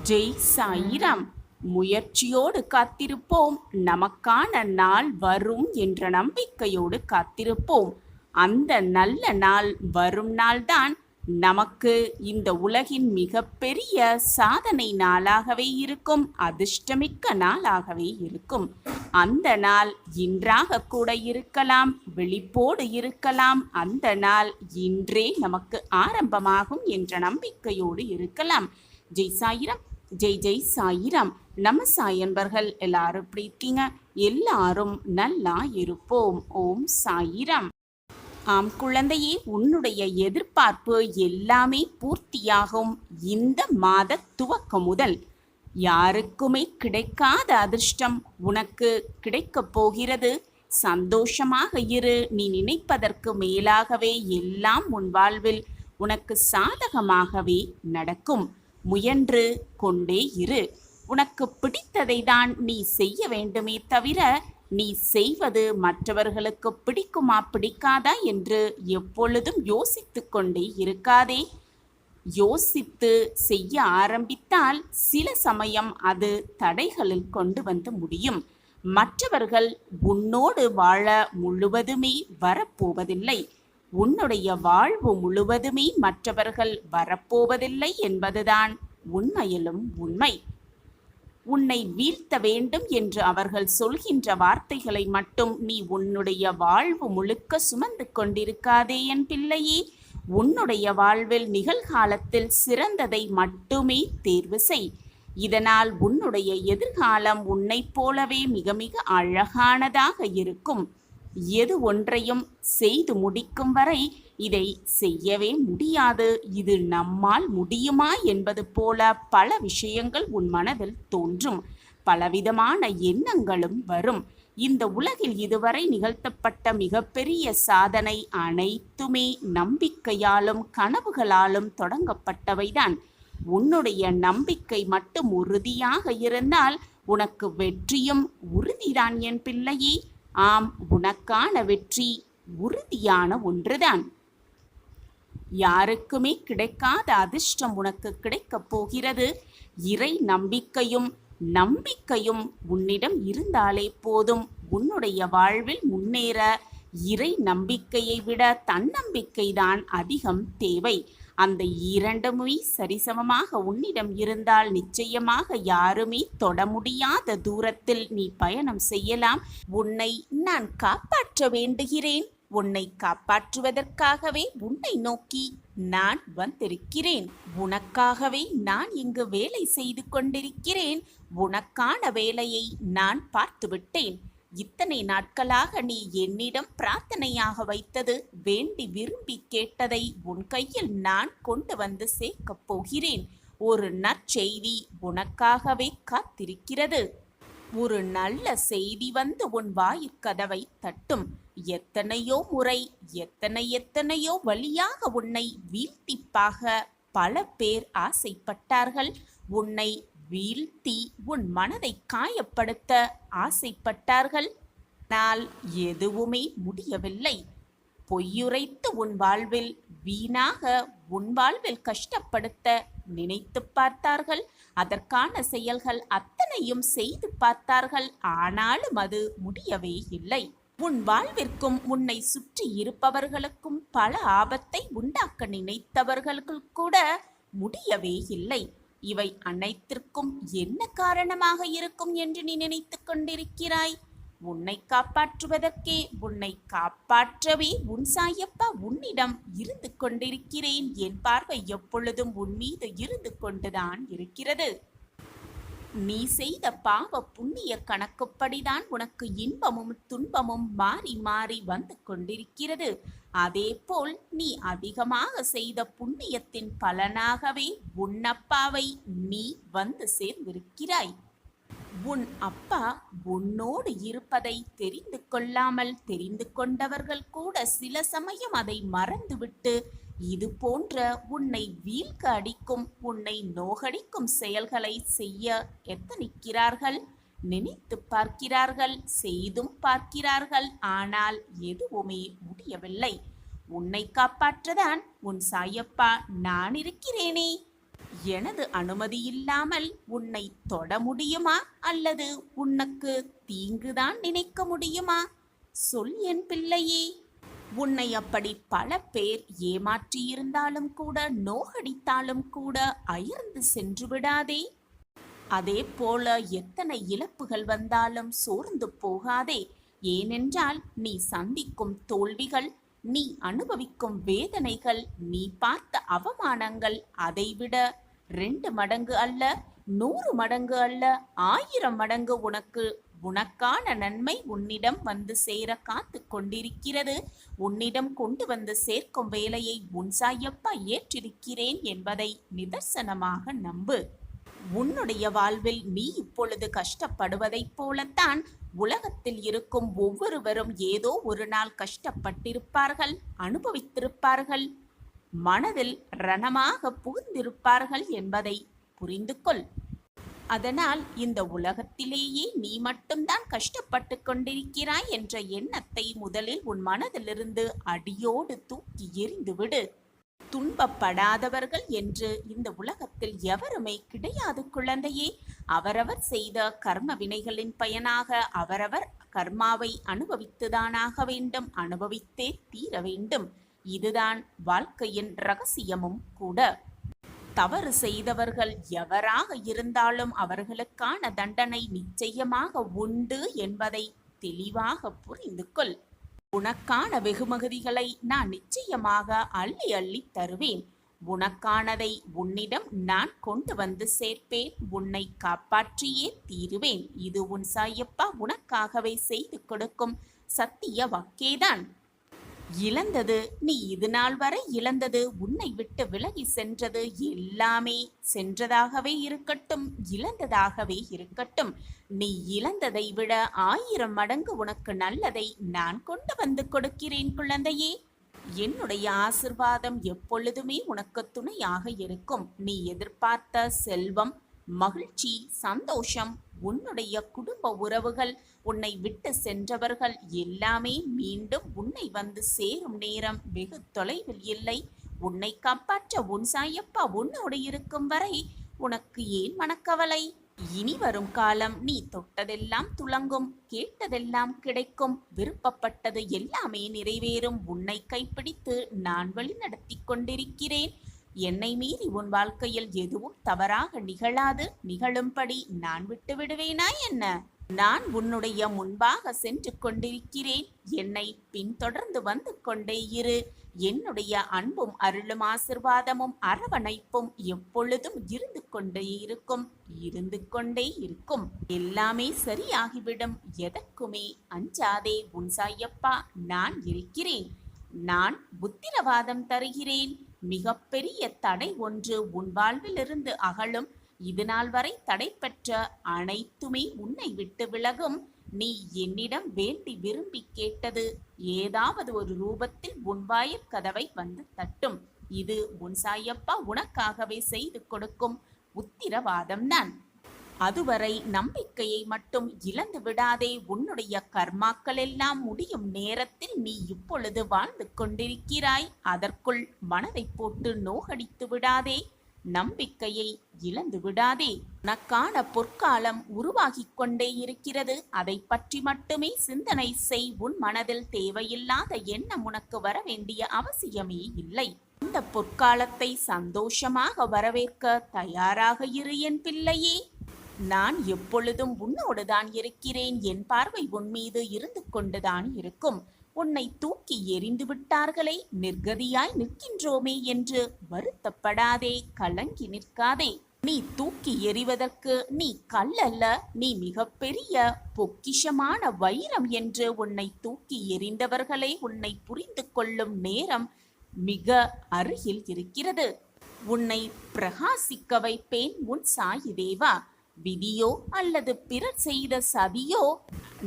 ஜெய் சாயிராம். முயற்சியோடு காத்திருப்போம், நமக்கான நாள் வரும் என்ற நம்பிக்கையோடு காத்திருப்போம். அந்த நல்ல நாள் வரும் நாள்தான் நமக்கு இந்த உலகின் மிகப்பெரிய சாதனை நாளாகவே இருக்கும், அதிர்ஷ்டமிக்க நாளாகவே இருக்கும். அந்த நாள் இன்றாக கூட இருக்கலாம், விழிப்போடு இருக்கலாம். அந்த நாள் இன்றே நமக்கு ஆரம்பமாகும் என்ற நம்பிக்கையோடு இருக்கலாம். ஜெய் சாயிராம். ஜெய் ஜெய் சாயிராம். நம்ம சாய் அன்பர்கள் எல்லாரும் எப்படி இருக்கீங்க? எல்லாரும் நல்லா இருப்போம். ஓம் சாயிராம். ஆம் குழந்தையே, உன்னுடைய எதிர்பார்ப்பு எல்லாமே பூர்த்தியாகும். இந்த மாத துவக்கம் முதல் யாருக்குமே கிடைக்காத அதிர்ஷ்டம் உனக்கு கிடைக்கப் போகிறது. சந்தோஷமாக இரு. நீ நினைப்பதற்கு மேலாகவே எல்லாம் உன் வாழ்வில் உனக்கு சாதகமாகவே நடக்கும். முயன்று கொண்டே இரு. உனக்கு பிடித்ததை தான் நீ செய்ய வேண்டுமே தவிர, நீ செய்வது மற்றவர்களுக்கு பிடிக்குமா பிடிக்காதா என்று எப்பொழுதும் யோசித்து கொண்டே இருக்காதே. யோசித்து செய்ய ஆரம்பித்தால் சில சமயம் அது தடைகளில் கொண்டு வந்து முடியும். மற்றவர்கள் உன்னோடு வாழ முழுவதுமே வரப்போவதில்லை. உன்னுடைய வாழ்வு முழுவதுமே மற்றவர்கள் வரப்போவதில்லை என்பதுதான் உண்மையிலும் உண்மை. உன்னை வீழ்த்த வேண்டும் என்று அவர்கள் சொல்கின்ற வார்த்தைகளை மட்டும் நீ உன்னுடைய வாழ்வு முழுக்க சுமந்து கொண்டிருக்காதே என் பிள்ளையே. உன்னுடைய வாழ்வில் நிகழ்காலத்தில் சிறந்ததை மட்டுமே தேர்வு செய். இதனால் உன்னுடைய எதிர்காலம் உன்னைப் போலவே மிக மிக அழகானதாக இருக்கும். எது ஒன்றையும் செய்து முடிக்கும் வரை இதை செய்யவே முடியாது, இது நம்மால் முடியுமா என்பது போல பல விஷயங்கள் உன் மனதில் தோன்றும். பலவிதமான எண்ணங்களும் வரும். இந்த உலகில் இதுவரை நிகழ்த்தப்பட்ட மிகப்பெரிய சாதனை அனைத்துமே நம்பிக்கையாலும் கனவுகளாலும் தொடங்கப்பட்டவைதான். உன்னுடைய நம்பிக்கை மட்டும் உறுதியாக இருந்தால் உனக்கு வெற்றியும் உறுதிதான் என் பிள்ளையே. ஆம், உனக்கான வெற்றி உறுதியான ஒன்றுதான். யாருக்குமே கிடைக்காத அதிர்ஷ்டம் உனக்கு கிடைக்கப் போகிறது. இறை நம்பிக்கையும் உன்னிடம் இருந்தாலே போதும். உன்னுடைய வாழ்வில் முன்னேற இறை நம்பிக்கையை விட தன்னம்பிக்கைதான் அதிகம் தேவை. அந்த இரண்டுமே சரிசமமாக உன்னிடம் இருந்தால் நிச்சயமாக யாருமே தொட முடியாத தூரத்தில் நீ பயணம் செய்யலாம். உன்னை நான் காப்பாற்ற வேண்டுகிறேன். உன்னை காப்பாற்றுவதற்காகவே உன்னை நோக்கி நான் வந்திருக்கிறேன். உனக்காகவே நான் இங்கு வேலை செய்து கொண்டிருக்கிறேன். உனக்கான வேலையை நான் பார்த்துவிட்டேன். இத்தனை நாட்களாக நீ என்னிடம் பிரார்த்தனையாக வைத்தது, வேண்டி விரும்பி கேட்டதை உன் கையில் நான் கொண்டு வந்து சேர்க்கப் போகிறேன். ஒரு நற்செய்தி உனக்காகவே காத்திருக்கிறது. ஒரு நல்ல செய்தி வந்து உன் வாயிற்கதவை தட்டும். எத்தனையோ முறை எத்தனையோ வழியாக உன்னை வீழ்த்திப்பாக பல பேர் ஆசைப்பட்டார்கள். உன்னை வீழ்த்தி உன் மனதை காயப்படுத்த ஆசைப்பட்டார்கள். ஆனால் எதுவுமே முடியவில்லை. பொய்யுரைத்து உன் வாழ்வில் வீணாக உன் வாழ்வில் கஷ்டப்படுத்த நினைத்து பார்த்தார்கள். அதற்கான செயல்கள் அத்தனையும் செய்து பார்த்தார்கள். ஆனாலும் அது முடியவே இல்லை. உன் வாழ்விற்கும் உன்னை சுற்றி இருப்பவர்களுக்கும் பல ஆபத்தை உண்டாக்க நினைத்தவர்களுக்கு கூட முடியவே இல்லை. இவை அனைத்திற்கும் என்ன காரணமாக இருக்கும் என்று நீ நினைத்து கொண்டிருக்கிறாய்? உன்னை காப்பாற்றுவதற்கே, உன்னை காப்பாற்றவே உன் சாயப்பா உன்னிடம் இருந்து கொண்டிருக்கிறேன். என் பார்வை எப்பொழுதும் உன் மீது இருந்து கொண்டுதான் இருக்கிறது. நீ செய்த பாவ புண்ணிய கணக்குப்படிதான் உனக்கு இன்பமும் துன்பமும் மாறி மாறி வந்து கொண்டிருக்கிறது. அதேபோல் நீ அதிகமாக செய்த புண்ணியத்தின் பலனாகவே உன் அப்பாவை நீ வந்து சேர்ந்திருக்கிறாய். உன் அப்பா உன்னோடு இருப்பதை தெரிந்து கொள்ளாமல் தெரிந்து கொண்டவர்கள் கூட சில சமயம் அதை மறந்துவிட்டு இது போன்ற உன்னை வீழ்க்க அடிக்கும், உன்னை நோகடிக்கும் செயல்களை செய்ய எத்தனிக்கிறார்கள். நினைத்து பார்க்கிறார்கள், செய்தும் பார்க்கிறார்கள். ஆனால் எதுவுமே முடியவில்லை. உன்னை காப்பாற்றதான் உன் சாயப்பா நான் இருக்கிறேனே. எனது அனுமதி இல்லாமல் உன்னை தொட முடியுமா அல்லது உனக்கு தீங்குதான் நினைக்க முடியுமா? சொல் என் பிள்ளையே. உன்னை அப்படி பல பேர் ஏமாற்றியிருந்தாலும் கூட, நோகடித்தாலும் கூட அயர்ந்து சென்று விடாதே. அதே போல எத்தனை இழப்புகள் வந்தாலும் சோர்ந்து போகாதே. ஏனென்றால் நீ சந்திக்கும் தோல்விகள், நீ அனுபவிக்கும் வேதனைகள், நீ பார்த்த அவமானங்கள் அதைவிட 2 மடங்கு அல்ல, 100 மடங்கு அல்ல, 1000 மடங்கு உனக்கான நன்மை உன்னிடம் வந்து சேர காத்து கொண்டிருக்கிறது. உன்னிடம் கொண்டு வந்து சேர்க்கும் வேலையை உன் சாயப்பா ஏற்றிருக்கிறேன் என்பதை நிதர்சனமாக நம்பு. உன்னுடைய வாழ்வில் நீ இப்பொழுது கஷ்டப்படுவதைப் போலத்தான் உலகத்தில் இருக்கும் ஒவ்வொருவரும் ஏதோ ஒரு நாள் கஷ்டப்பட்டிருப்பார்கள், அனுபவித்திருப்பார்கள், மனதில் ரணமாக புகுந்திருப்பார்கள் என்பதை புரிந்து கொள். அதனால் இந்த உலகத்திலேயே நீ மட்டும்தான் கஷ்டப்பட்டு கொண்டிருக்கிறாய் என்ற எண்ணத்தை முதலில் உன் மனதிலிருந்து அடியோடு தூக்கி எறிந்துவிடு. துன்பப்படாதவர்கள் என்று இந்த உலகத்தில் எவருமே கிடையாது குழந்தையே. அவரவர் செய்த கர்ம வினைகளின் பயனாக அவரவர் கர்மாவை அனுபவித்துதானாக வேண்டும், அனுபவித்தே தீர வேண்டும். இதுதான் வாழ்க்கையின் ரகசியமும் கூட. தவறு செய்தவர்கள் எவராக இருந்தாலும் அவர்களுக்கான தண்டனை நிச்சயமாக உண்டு என்பதை தெளிவாக புரிந்து கொள். உனக்கான வெகுமதிகளை நான் நிச்சயமாக அள்ளி அள்ளி தருவேன். உனக்கானதை உன்னிடம் நான் கொண்டு வந்து சேர்ப்பேன். உன்னை காப்பாற்றியே தீருவேன். இது உன் சாயப்பா உனக்காகவே செய்து கொடுக்கும் சத்திய வாக்கேதான். இழந்தது, நீ இது நாள் வரை இழந்தது, உன்னை விட்டு விலகி சென்றது எல்லாமே சென்றதாகவே இருக்கட்டும், இழந்ததாகவே இருக்கட்டும். நீ இழந்ததை விட 1000 மடங்கு உனக்கு நல்லதை நான் கொண்டு வந்து கொடுக்கிறேன் குழந்தையே. என்னுடைய ஆசிர்வாதம் எப்பொழுதுமே உனக்கு துணையாக இருக்கும். நீ எதிர்பார்த்த செல்வம், மகிழ்ச்சி, சந்தோஷம், உன்னுடைய குடும்ப உறவுகள், உன்னை விட்டு சென்றவர்கள் எல்லாமே மீண்டும் உன்னை வந்து சேரும் நேரம் வெகு தொலைவில் இல்லை. உன்னை காப்பாற்ற உன் சாயப்பா உன்னோடு இருக்கும் வரை உனக்கு ஏன் மனக்கவலை? இனி வரும் காலம் நீ தொட்டதெல்லாம் துலங்கும், கேட்டதெல்லாம் கிடைக்கும், விருப்பப்பட்டது எல்லாமே நிறைவேறும். உன்னை கைப்பிடித்து நான் வழி நடத்தி கொண்டிருக்கிறேன். என்னை மீறி உன் வாழ்க்கையில் எதுவும் தவறாக நிகழாது. நிகழும்படி நான் விட்டு விடுவேனா என்ன? நான் உன்னுடைய முன்பாக சென்று கொண்டிருக்கிறேன். என்னை பின்தொடர்ந்து வந்து கொண்டே இரு. என்னுடைய அன்பும் அருளும் ஆசிர்வாதமும் அரவணைப்பும் எப்பொழுதும் இருந்து கொண்டே இருக்கும். எல்லாமே சரியாகிவிடும். எதற்குமே அஞ்சாதே. உன் சாயப்பா நான் இருக்கிறேன். நான் உத்திரவாதம் தருகிறேன். மிகப்பெரிய தடை ஒன்று உன் வாழ்விலிருந்து அகலும். இது நாள் வரை தடை பெற்ற அனைத்துமே உன்னை விட்டு விலகும். நீ என்னிடம் வேண்டி விரும்பி கேட்டது ஏதாவது ஒரு ரூபத்தில் உன் வாயில் கதவை வந்து தட்டும். இது உன் சாயப்பா உனக்காகவே செய்து கொடுக்கும் உத்திரவாதம்தான். அதுவரை நம்பிக்கையை மட்டும் இழந்து விடாதே. உன்னுடைய கர்மாக்கள் எல்லாம் முடியும் நேரத்தில் நீ இப்பொழுது வாழ்ந்து கொண்டிருக்கிறாய். அதற்குள் மனதை போட்டு நோகடித்து விடாதே. நம்பிக்கையை இழந்து விடாதே. உனக்கான பொற்காலம் உருவாகிக் கொண்டே இருக்கிறது. அதை பற்றி மட்டுமே சிந்தனை செய். உன் மனதில் தேவையில்லாத எண்ணம் உனக்கு வர வேண்டிய அவசியமே இல்லை. இந்த பொற்காலத்தை சந்தோஷமாக வரவேற்க தயாராக இரு என் பிள்ளையே. நான் எப்பொழுதும் உன்னோடுதான் இருக்கிறேன். என் பார்வை உன் மீது இருந்து கொண்டுதான் இருக்கும். உன்னை தூக்கி எறிந்து விட்டார்களே, நிர்கதியாய் நிற்கின்றோமே என்று வருத்தப்படாதே, கலங்கி நிற்காதே. நீ தூக்கி எறிவதற்கு நீ கல்லல்ல, நீ மிகப்பெரிய பொக்கிஷமான வைரம் என்று உன்னை தூக்கி எறிந்தவர்களே உன்னை புரிந்து கொள்ளும் நேரம் மிக அருகில் இருக்கிறது. உன்னை பிரகாசிக்க வைப்பேன் உன் சாயி தேவா. விதியோ அல்லது பிறர் செய்த சதியோ,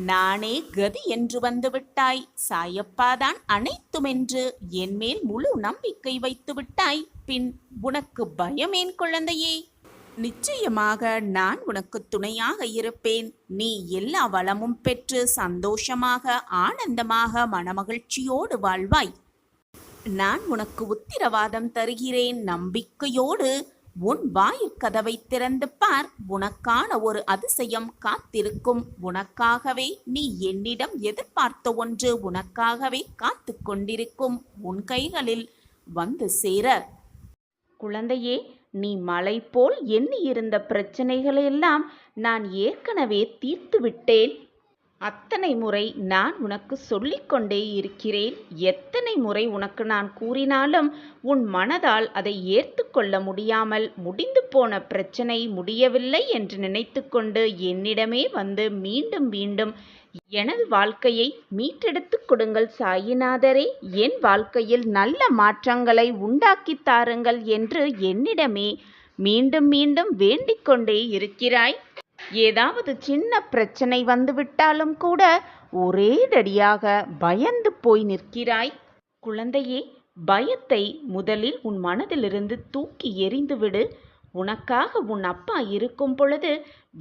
நானே கதி என்று வந்துவிட்டாய். சாயப்பாதான் அனைத்தும் என்று என்மேல் முழு நம்பிக்கை வைத்து விட்டாய். பின் உனக்கு பயமேன் குழந்தையே? நிச்சயமாக நான் உனக்கு துணையாக இருப்பேன். நீ எல்லா வளமும் பெற்று சந்தோஷமாக ஆனந்தமாக மனமகிழ்ச்சியோடு வாழ்வாய். நான் உனக்கு உத்திரவாதம் தருகிறேன். நம்பிக்கையோடு உன் வாயிற்கதவை திறந்து பார், உனக்கான ஒரு அதிசயம் காத்திருக்கும். உனக்காகவே நீ என்னிடம் எதிர்பார்த்த ஒன்று உனக்காகவே காத்து கொண்டிருக்கும், உன் கைகளில் வந்து சேர. குழந்தையே, நீ மலை போல் எண்ணியிருந்த பிரச்சனைகளெல்லாம் நான் ஏற்கனவே தீர்த்து விட்டேன். அத்தனை முறை நான் உனக்கு சொல்லிக்கொண்டே இருக்கிறேன். எத்தனை முறை உனக்கு நான் கூறினாலும் உன் மனதால் அதை ஏற்று கொள்ள முடியாமல் முடிந்து போன பிரச்சனை முடியவில்லை என்று நினைத்து கொண்டு என்னிடமே வந்து மீண்டும் மீண்டும் எனது வாழ்க்கையை மீட்டெடுத்து கொடுங்கள் சாயிநாதரே, என் வாழ்க்கையில் நல்ல மாற்றங்களை உண்டாக்கித் தாருங்கள் என்று என்னிடமே மீண்டும் மீண்டும் வேண்டிக் கொண்டே இருக்கிறாய். ஏதாவது சின்ன பிரச்சனை வந்துவிட்டாலும் கூட ஒரேடடியாக பயந்து போய் நிற்கிறாய். குழந்தையே, பயத்தை முதலில் உன் மனதிலிருந்து தூக்கி எறிந்துவிடு. உனக்காக உன் அப்பா இருக்கும் பொழுது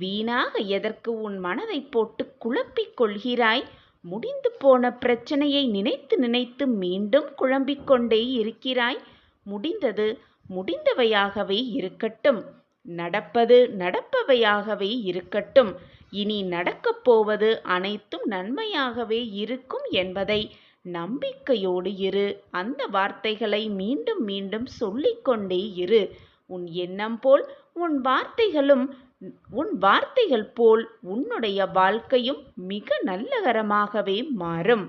வீணாக எதற்கு உன் மனதை போட்டு குழப்பிக் கொள்கிறாய்? முடிந்து போன பிரச்சனையை நினைத்து நினைத்து மீண்டும் குழம்பிக் கொண்டே இருக்கிறாய். முடிந்தது முடிந்தவையாகவே இருக்கட்டும், நடப்பது நடப்பவையாகவே இருக்கட்டும். இனி நடக்கப் போவது அனைத்தும் நன்மையாகவே இருக்கும் என்பதை நம்பிக்கையோடு இரு. அந்த வார்த்தைகளை மீண்டும் மீண்டும் சொல்லிக்கொண்டே இரு. உன் எண்ணம் போல் உன் வார்த்தைகள் போல் உன்னுடைய வாழ்க்கையும் மிக நல்லகரமாகவே மாறும்.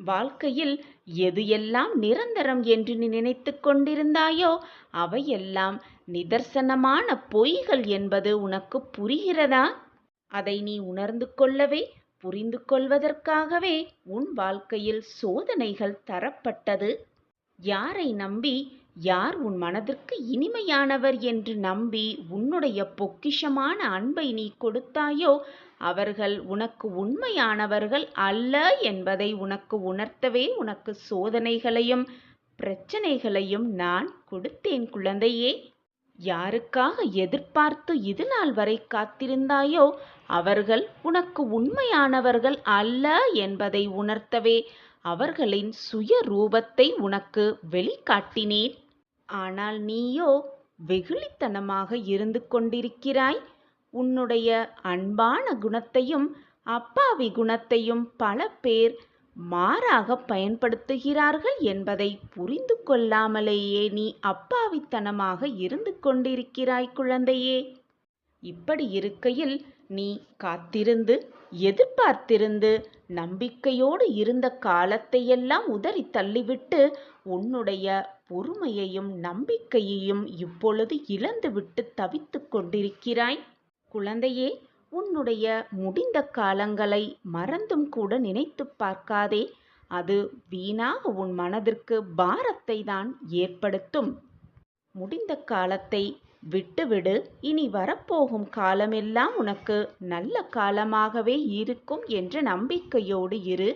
வாழ்க்கையில் எது எல்லாம் நிரந்தரம் என்று நீ நினைத்து கொண்டிருந்தாயோ அவையெல்லாம் நிதர்சனமான பொய்கள் என்பது உனக்கு புரிகிறதா? அதை நீ உணர்ந்து கொள்ளவே, புரிந்து கொள்வதற்காகவே உன் வாழ்க்கையில் சோதனைகள் தரப்பட்டது. யாரை நம்பி, யார் உன் மனதிற்கு இனிமையானவர் என்று நம்பி உன்னுடைய பொக்கிஷமான அன்பை நீ கொடுத்தாயோ அவர்கள் உனக்கு உண்மையானவர்கள் அல்ல என்பதை உனக்கு உணர்த்தவே உனக்கு சோதனைகளையும் பிரச்சனைகளையும் நான் கொடுத்தேன். குழந்தையே, யாருக்காக எதிர்பார்த்து இது நாள் வரை காத்திருந்தாயோ அவர்கள் உனக்கு உண்மையானவர்கள் அல்ல என்பதை உணர்த்தவே அவர்களின் சுய ரூபத்தை உனக்கு வெளிக்காட்டினேன். ஆனால் நீயோ வெகுளித்தனமாக இருந்து கொண்டிருக்கிறாய். உன்னுடைய அன்பான குணத்தையும் அப்பாவி குணத்தையும் பல பேர் மாறாக பயன்படுத்துகிறார்கள் என்பதை புரிந்து கொள்ளாமலேயே நீ அப்பாவித்தனமாக இருந்து கொண்டிருக்கிறாய். குழந்தையே, இப்படி இருக்கையில் நீ காத்திருந்து எதிர்பார்த்திருந்து நம்பிக்கையோடு இருந்த காலத்தையெல்லாம் உதறி தள்ளிவிட்டு உன்னுடைய பொறுமையையும் நம்பிக்கையையும் இப்பொழுது இழந்துவிட்டு தவித்து கொண்டிருக்கிறாய். குழந்தையே, உன்னுடைய முடிந்த காலங்களை மறந்தும் கூட நினைத்து பார்க்காதே. அது வீணாக உன் மனதிற்கு பாரத்தை தான் ஏற்படுத்தும். முடிந்த காலத்தை விட்டுவிடு. இனி வரப்போகும் காலமெல்லாம் உனக்கு நல்ல காலமாகவே இருக்கும் என்ற நம்பிக்கையோடு இரு.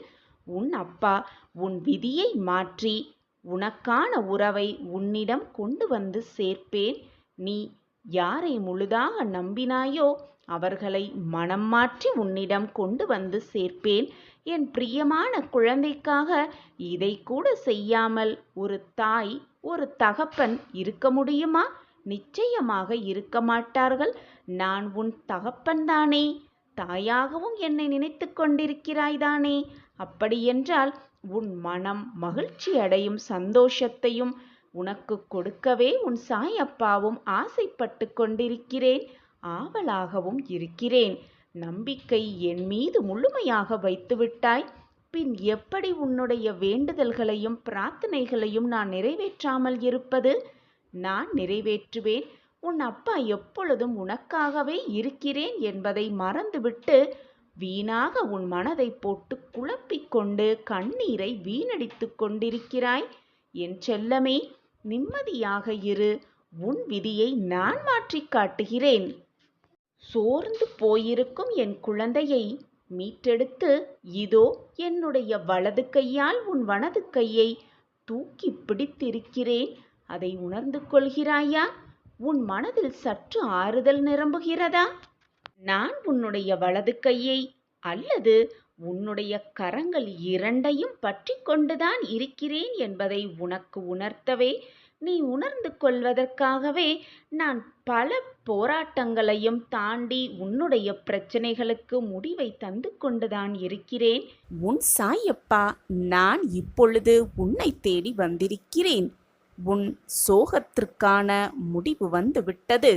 உன் அப்பா உன் விதியை மாற்றி உனக்கான உறவை உன்னிடம் கொண்டு வந்து சேர்ப்பேன். நீ யாரை முழுதாக நம்பினாயோ அவர்களை மனம் மாற்றி உன்னிடம் கொண்டு வந்து சேர்ப்பேன். என் பிரியமான குழந்தைக்காக இதை கூட செய்யாமல் ஒரு தாய் ஒரு தகப்பன் இருக்க முடியுமா? நிச்சயமாக இருக்க மாட்டார்கள். நான் உன் தகப்பன்தானே, தாயாகவும் என்னை நினைத்து கொண்டிருக்கிறாய்தானே. அப்படியென்றால் உன் மனம் மகிழ்ச்சி அடையும் சந்தோஷத்தையும் உனக்கு கொடுக்கவே உன் சாயப்பாவும் ஆசைப்பட்டு கொண்டிருக்கிறேன், ஆவலாகவும் இருக்கிறேன். நம்பிக்கை என் மீது முழுமையாக வைத்துவிட்டாய். பின் எப்படி உன்னுடைய வேண்டுதல்களையும் பிரார்த்தனைகளையும் நான் நிறைவேற்றாமல் இருப்பது? நான் நிறைவேற்றுவேன். உன் அப்பா எப்பொழுதும் உனக்காகவே இருக்கிறேன் என்பதை மறந்துவிட்டு வீணாக உன் மனதை போட்டு குழப்பிக்கொண்டு கண்ணீரை வீணடித்து கொண்டிருக்கிறாய். என் செல்லமே, நிம்மதியாக இரு. உன் விதியை நான் மாற்றி காட்டுகிறேன். சோர்ந்து போயிருக்கும் என் குழந்தையை மீட்டெடுத்து இதோ என்னுடைய வலது கையால் உன் வலது கையை தூக்கி பிடித்திருக்கிறேன். அதை உணர்ந்து கொள்கிறாயா? உன் மனதில் சற்று ஆறுதல் நிரம்புகிறதா? நான் உன்னுடைய வலது கையை அல்லது உன்னுடைய கரங்கள் இரண்டையும் பற்றி கொண்டுதான் இருக்கிறேன் என்பதை உனக்கு உணர்த்தவே நீ உணர்ந்து கொள்வதற்காகவே நான் பல போராட்டங்களையும் தாண்டி உன்னுடைய பிரச்சனைகளுக்கு முடிவை தந்து கொண்டுதான் இருக்கிறேன். உன் சாயப்பா, நான் இப்பொழுது உன்னை தேடி வந்திருக்கிறேன். உன் சோகத்திற்கான முடிவு வந்துவிட்டது.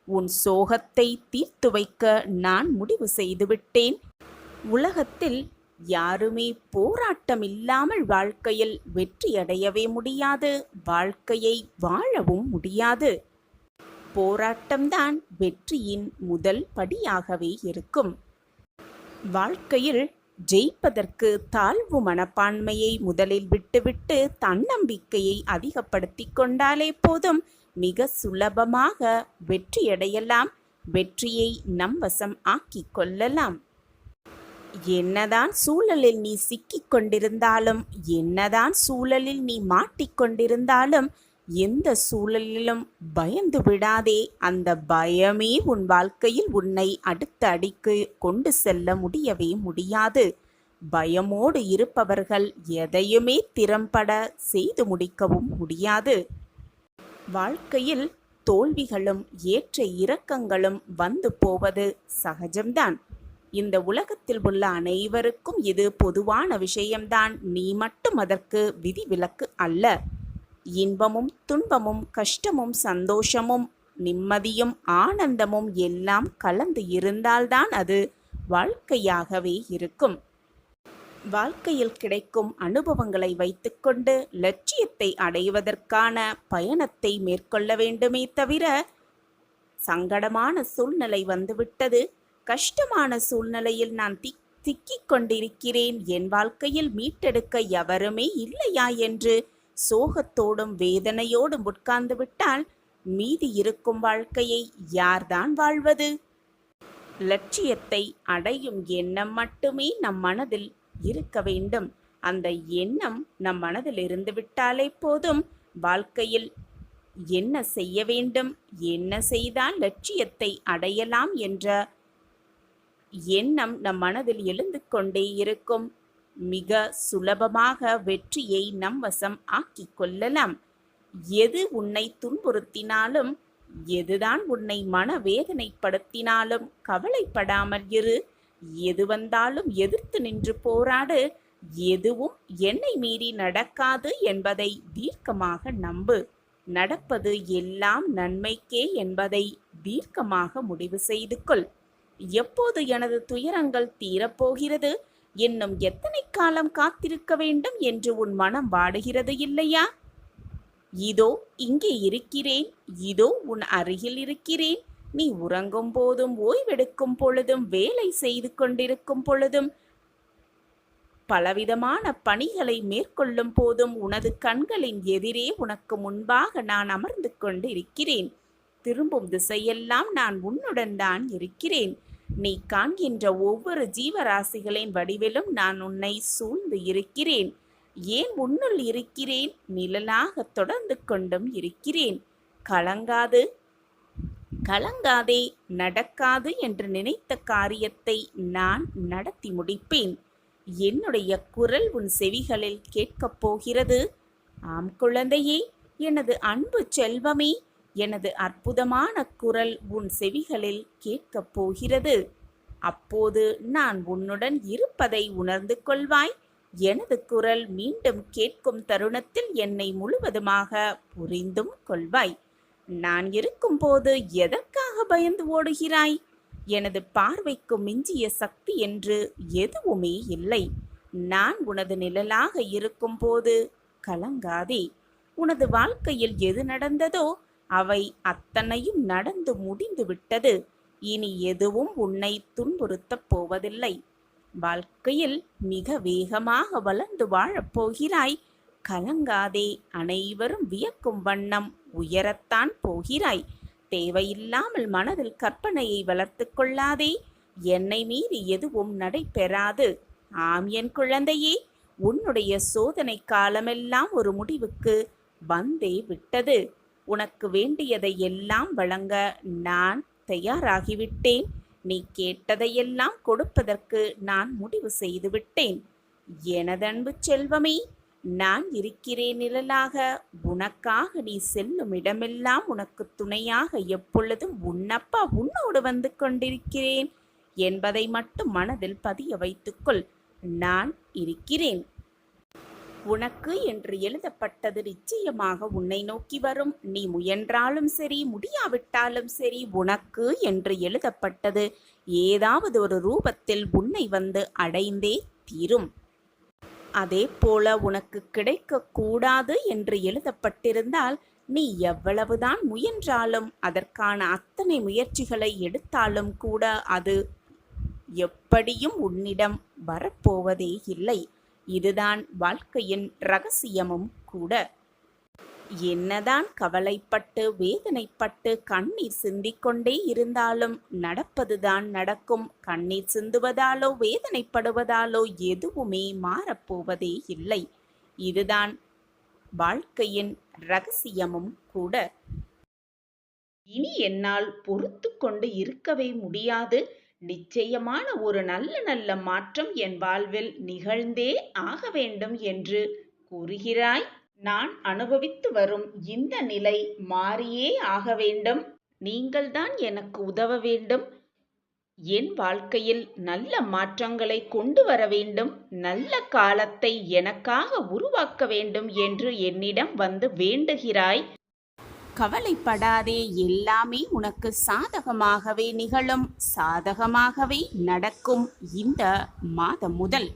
உன் சோகத்தை தீர்த்து வைக்க நான் முடிவு செய்துவிட்டேன். உலகத்தில் யாருமே போராட்டம் இல்லாமல் வாழ்க்கையில் வெற்றியடையவே முடியாது, வாழ்க்கையை வாழவும் முடியாது. போராட்டம்தான் வெற்றியின் முதல் படியாகவே இருக்கும். வாழ்க்கையில் ஜெயிப்பதற்கு தாழ்வு மனப்பான்மையை முதலில் விட்டுவிட்டு தன்னம்பிக்கையை அதிகப்படுத்தி கொண்டாலே போதும், மிக சுலபமாக வெற்றியடையலாம். வெற்றியை நம் வசம் ஆக்கிக் கொள்ளலாம். என்னதான் சூழலில் நீ சிக்கிக் கொண்டிருந்தாலும், என்னதான் சூழலில் நீ மாட்டிக்கொண்டிருந்தாலும், எந்த சூழலிலும் பயந்து விடாதே. அந்த பயமே உன் வாழ்க்கையில் உன்னை அடுத்த அடிக்கு கொண்டு செல்ல முடியவே முடியாது. பயமோடு இருப்பவர்கள் எதையுமே திறம்பட செய்து முடிக்கவும் முடியாது. வாழ்க்கையில் தோல்விகளும் ஏற்ற இறக்கங்களும் வந்து போவது சகஜம்தான். இந்த உலகத்தில் உள்ள அனைவருக்கும் இது பொதுவான விஷயம்தான். நீ மட்டும் அதற்கு விதிவிலக்கு அல்ல. இன்பமும் துன்பமும் கஷ்டமும் சந்தோஷமும் நிம்மதியும் ஆனந்தமும் எல்லாம் கலந்து இருந்தால்தான் அது வாழ்க்கையாகவே இருக்கும். வாழ்க்கையில் கிடைக்கும் அனுபவங்களை வைத்துக்கொண்டு லட்சியத்தை அடைவதற்கான பயணத்தை மேற்கொள்ள வேண்டுமே தவிர, சங்கடமான சூழ்நிலை வந்துவிட்டது, கஷ்டமான சூழ்நிலையில் நான் திக்கிக் கொண்டிருக்கிறேன், என் வாழ்க்கையில் மீட்டெடுக்க எவருமே இல்லையா என்று சோகத்தோடும் வேதனையோடும் உட்கார்ந்து விட்டால் மீதி இருக்கும் வாழ்க்கையை யார்தான் வாழ்வது? லட்சியத்தை அடையும் எண்ணம் மட்டுமே நம் மனதில் இருக்க வேண்டும். அந்த எண்ணம் நம் மனதில் இருந்துவிட்டாலே போதும், வாழ்க்கையில் என்ன செய்ய வேண்டும், என்ன செய்தால் லட்சியத்தை அடையலாம் என்ற எண்ணம் நம் மனதில் எழுந்து கொண்டே இருக்கும். மிக சுலபமாக வெற்றியை நம் வசம் ஆக்கிக் கொள்ளலாம். எது உன்னை துன்புறுத்தினாலும், எதுதான் உன்னை மனவேதனைப்படுத்தினாலும் கவலைப்படாமல் இரு. எது வந்தாலும் எதிர்த்து நின்று போராடு. எதுவும் என்னை மீறி நடக்காது என்பதை தீர்க்கமாக நம்பு. நடப்பது எல்லாம் நன்மைக்கே என்பதை தீர்க்கமாக முடிவு செய்து கொள். எப்போது எனது துயரங்கள் தீரப்போகிறது, இன்னும் எத்தனை காலம் காத்திருக்க வேண்டும் என்று உன் மனம் வாடுகிறது இல்லையா? இதோ இங்கே இருக்கிறேன், இதோ உன் அருகில் இருக்கிறேன். நீ உறங்கும் போதும், ஓய்வெடுக்கும் பொழுதும், வேலை செய்து கொண்டிருக்கும் பொழுதும், பலவிதமான பணிகளை மேற்கொள்ளும் போதும் உனது கண்களின் எதிரே உனக்கு முன்பாக நான் அமர்ந்து கொண்டு இருக்கிறேன். திரும்பும் திசையெல்லாம் நான் உன்னுடன் தான் இருக்கிறேன். நீ காண்கின்ற ஒவ்வொரு ஜீவராசிகளின் வடிவிலும் நான் உன்னை சூழ்ந்து இருக்கிறேன். ஏன் உன்னுள் இருக்கிறேன், நிழலாக தொடர்ந்து கொண்டும் இருக்கிறேன். கலங்காது, கலங்காதே, நடக்காது என்று நினைத்த காரியத்தை நான் நடத்தி முடிப்பேன். என்னுடைய குரல் உன் செவிகளில் கேட்கப் போகிறது. ஆம் குழந்தையே, எனது அன்பு செல்வமே, எனது அற்புதமான குரல் உன் செவிகளில் கேட்கப் போகிறது. அப்போது நான் உன்னுடன் இருப்பதை உணர்ந்து கொள்வாய். எனது குரல் மீண்டும் கேட்கும் தருணத்தில் என்னை முழுவதுமாக புரிந்தும் கொள்வாய். நான் இருக்கும்போது எதற்காக பயந்து ஓடுகிறாய்? எனது பார்வைக்கு மிஞ்சிய சக்தி என்று எதுவுமே இல்லை. நான் உனது நிழலாக இருக்கும்போது கலங்காதே. உனது வாழ்க்கையில் எது நடந்ததோ அவை அத்தனையும் நடந்து முடிந்து விட்டது. இனி எதுவும் உன்னை துன்புறுத்தப் போவதில்லை. வாழ்க்கையில் மிக வேகமாக வளர்ந்து வாழப்போகிறாய். கலங்காதே. அனைவரும் வியக்கும் வண்ணம் உயரத்தான் போகிறாய். தேவையில்லாமல் மனதில் கற்பனையை வளர்த்து கொள்ளாதே. என்னை மீறி எதுவும் நடைபெறாது. ஆம் என் குழந்தையே, உன்னுடைய சோதனை காலமெல்லாம் ஒரு முடிவுக்கு வந்தே விட்டது. உனக்கு வேண்டியதை எல்லாம் வழங்க நான் தயாராகிவிட்டேன். நீ கேட்டதையெல்லாம் கொடுப்பதற்கு நான் முடிவு செய்துவிட்டேன். எனதன்பு செல்வமே, நான் இருக்கிறேன் நிழலாக. உனக்காக நீ செல்லும் இடமெல்லாம் உனக்கு துணையாக எப்பொழுதும் உன்னப்பா உன்னோடு வந்து கொண்டிருக்கிறேன் என்பதை மட்டும் மனதில் பதிய வைத்துக்கொள். நான் இருக்கிறேன். உனக்கு என்று எழுதப்பட்டது நிச்சயமாக உன்னை நோக்கி வரும். நீ முயன்றாலும் சரி, முடியாவிட்டாலும் சரி, உனக்கு என்று எழுதப்பட்டது ஏதாவது ஒரு ரூபத்தில் உன்னை வந்து அடைந்தே தீரும். அதே போல உனக்கு கிடைக்கக்கூடாது என்று எழுதப்பட்டிருந்தால் நீ எவ்வளவுதான் முயன்றாலும் அதற்கான அத்தனை முயற்சிகளை எடுத்தாலும் கூட அது எப்படியும் உன்னிடம் வரப்போவதே இல்லை. இதுதான் வாழ்க்கையின் ரகசியமும் கூட. என்னதான் கவலைப்பட்டு வேதனைப்பட்டு கண்ணீர் சிந்திக்கொண்டே இருந்தாலும் நடப்பதுதான் நடக்கும். கண்ணீர் சிந்துவதாலோ வேதனைப்படுவதாலோ எதுவுமே மாறப்போவதே இல்லை. இதுதான் வாழ்க்கையின் ரகசியமும் கூட. இனி என்னால் பொறுத்து கொண்டு இருக்கவே முடியாது. நிச்சயமான ஒரு நல்ல நல்ல மாற்றம் என் வாழ்வில் நிகழ்ந்தே ஆக வேண்டும் என்று கூறுகிறாய். நான் அனுபவித்து வரும் இந்த நிலை மாறியே ஆக வேண்டும். நீங்கள்தான் எனக்கு உதவ வேண்டும். என் வாழ்க்கையில் நல்ல மாற்றங்களை கொண்டு வர வேண்டும். நல்ல காலத்தை எனக்காக உருவாக்க வேண்டும் என்று என்னிடம் வந்து வேண்டுகிறாய். கவலைப்படாதே, எல்லாமே உனக்கு சாதகமாகவே நிகழும், சாதகமாகவே நடக்கும். இந்த மாதம் முதல்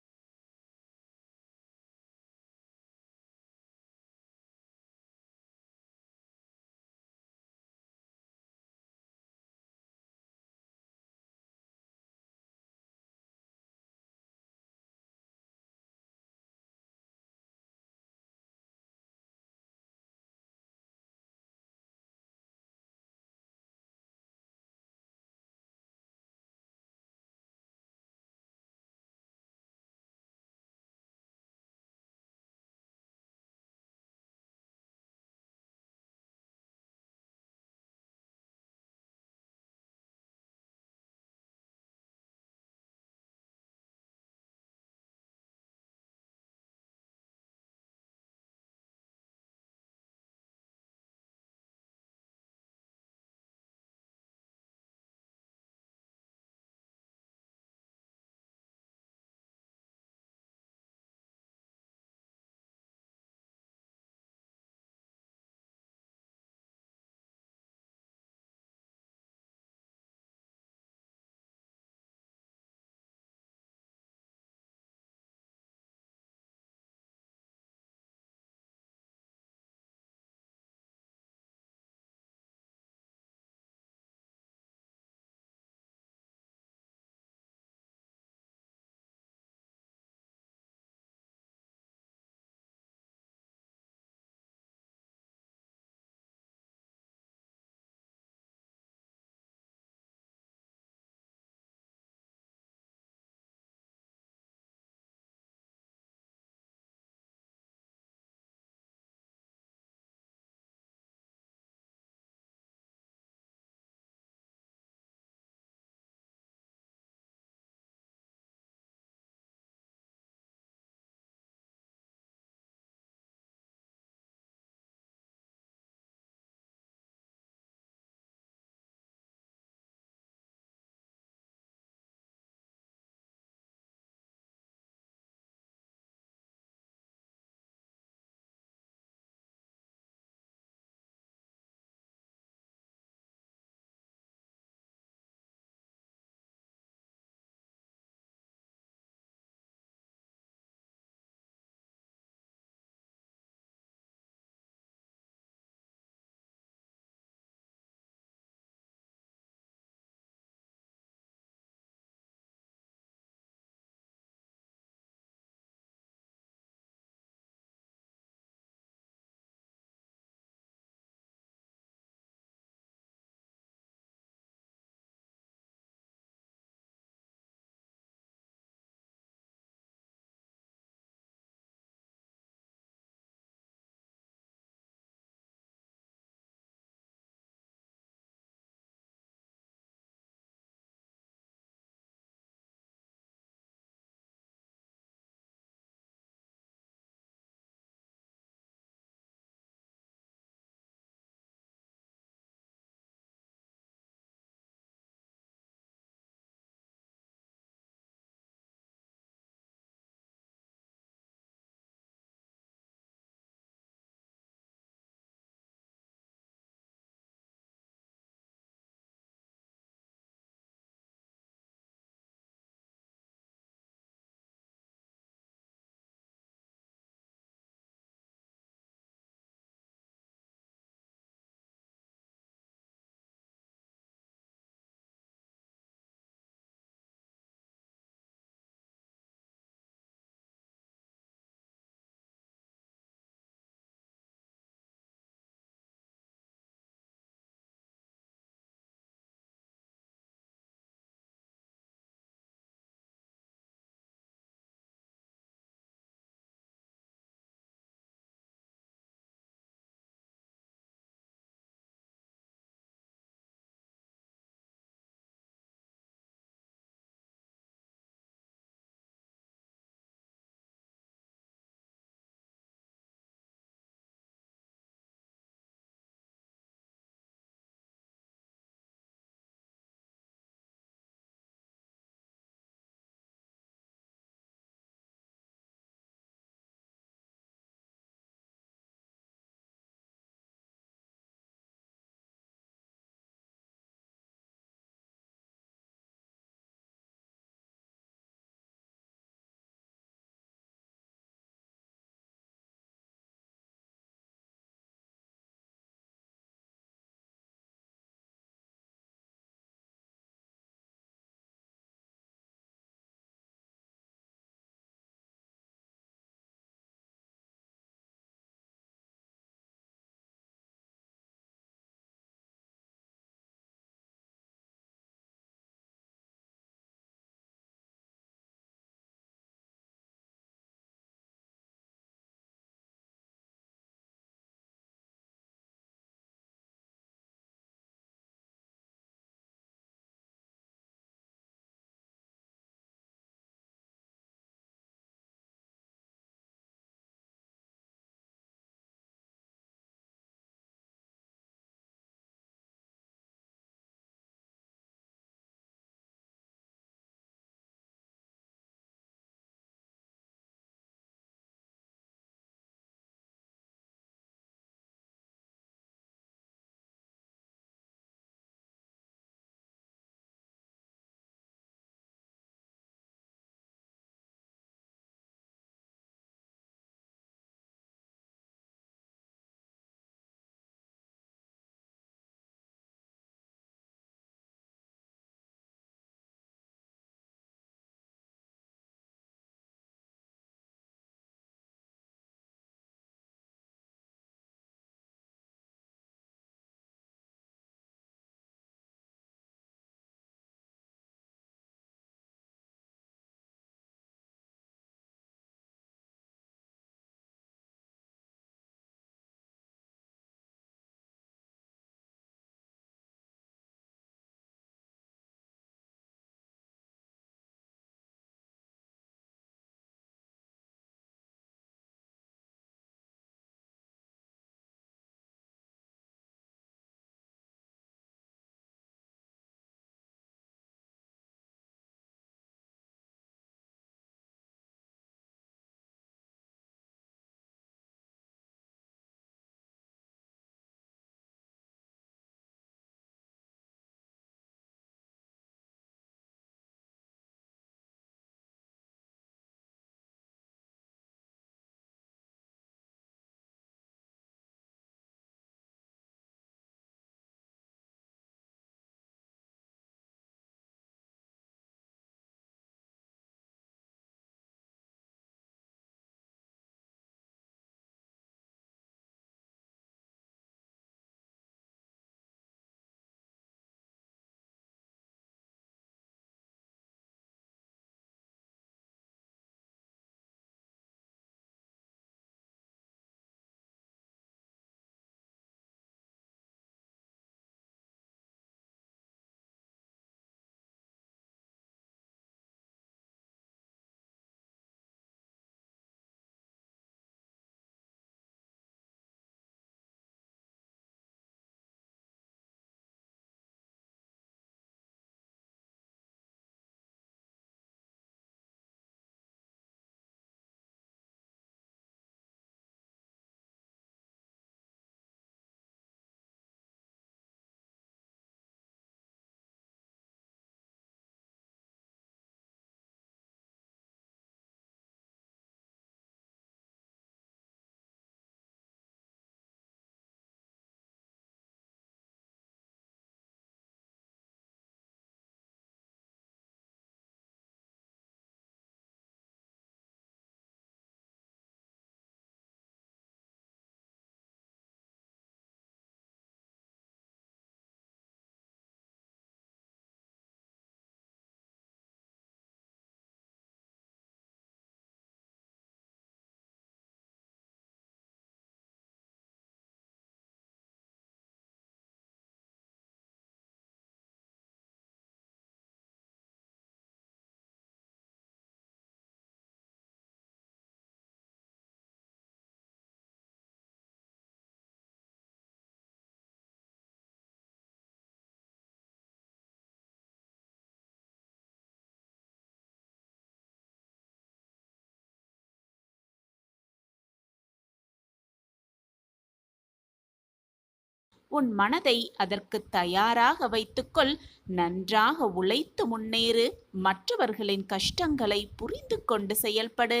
உன் மனதை அதற்கு தயாராக வைத்துக்கொள். நன்றாக உழைத்து முன்னேறு. மற்றவர்களின் கஷ்டங்களை புரிந்து கொண்டு செயல்படு.